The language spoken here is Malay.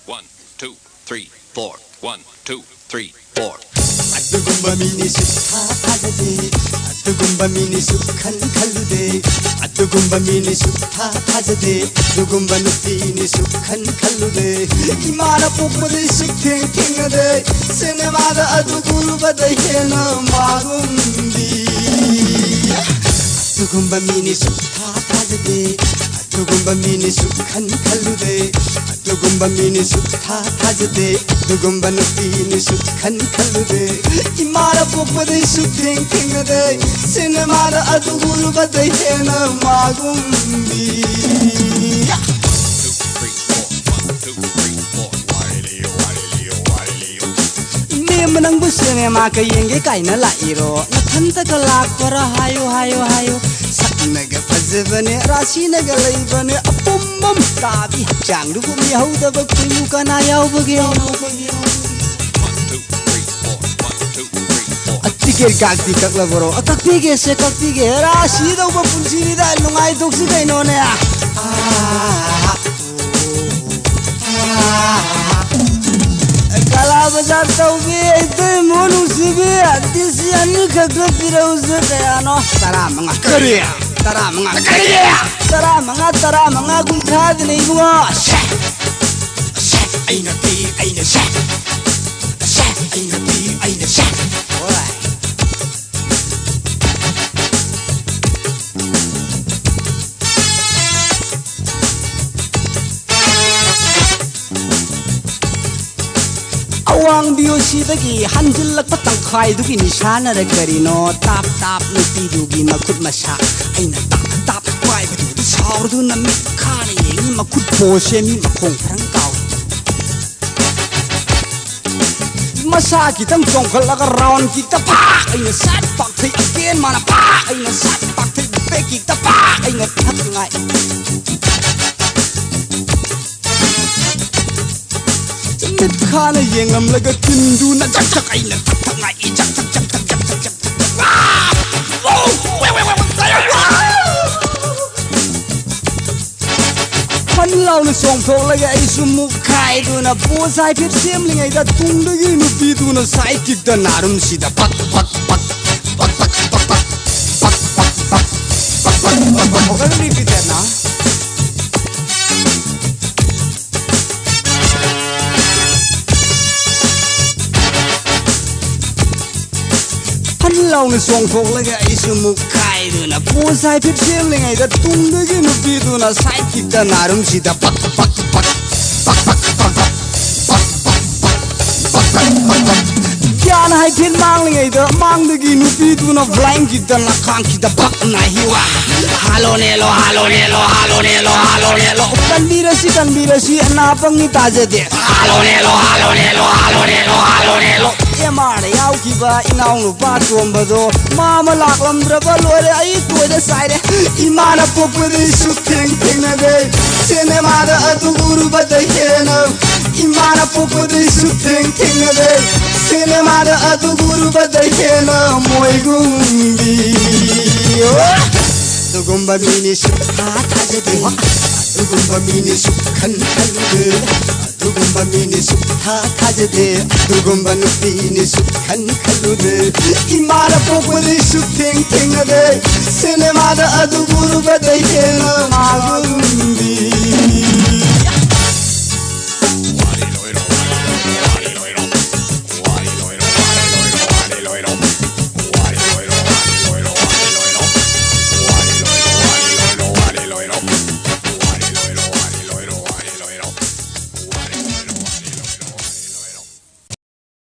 1, 2, 3, 4. 1, 2, 3, 4. Atugumba mini sukha thajade, atugumba mini sukhan khalude, atugumba mini sukha thajade, atugumba nupini sukhan khalude. Imana pokpade sukheng thengade, cinema da atugulba da hena magumbi. Atugumba mini sukha thajade, atugumba mini sukhan khalude, atugumba mini sukha thajade, atugumba nupini sukhan khalude. Imana pokpade sukheng thengade, cinema da atugulba da hena magumbi. 2, 3, 4. 1, 2, 3, 4. Menang busnya maka yenge kaina la iro nathanta ka lakpara hayo hayo hayo saknaga fazbane rasi naga leibane apummam tabi changdu ko mi hauda ba kuimu kana yaw bage 1, 2, 3, 4. 1, 2, 3, 4. atikir kakti kakla boro akakti se kakti ge rasi do ba punsi da lungai doksi kaino ne Kala bazar taubi itu monu sibi disi anu kagak firauze kayano tara manga kariya tara manga guntad nei gua aina ti aina Awang biyosi dagi hanjilak patang khai dugi nishana da karino tap tap nuti dugi makut masa aina tap khai du saur du na mi khane yengi makut pose mi makong prangkau masa kita jongkal laga round kita pa aina sat pak thai again mana pa aina sat pak thai pe kita pa aina thak ngai Khana yengam laga tindu na chak chak aina thak ngai chak man lau na song thok laga isu mukhai du na po sai phit sem lingai da tung da gi nu pi du na sai kik da narum si da pak okan repeat that na lau na song thok laga isu mukhai du na po sai phit sem lingai da tung da gi nu pi du na sai kik da narum si da pak Kian hai phit mang lingai da mang da gi nu pi du na flying kik da na khang kik da pak na hiwa halo nelo kan birasi na pangi tajade halo nelo Emar yaw kiba inaw nu pa tombado mama laklam draba lore ai toida saire imana pokpade sukheng na de cinema da atuguru badahena imana pokpade sukheng na de cinema da atuguru badahena moigumbi Tugumba mini sukha thajade Tugumba mini sukhan khalude Tugumba mini sukha thajade Tugumba nupini sukhan khalude Imana pokpade sukheng na de cinema da atuguru badahena magumbi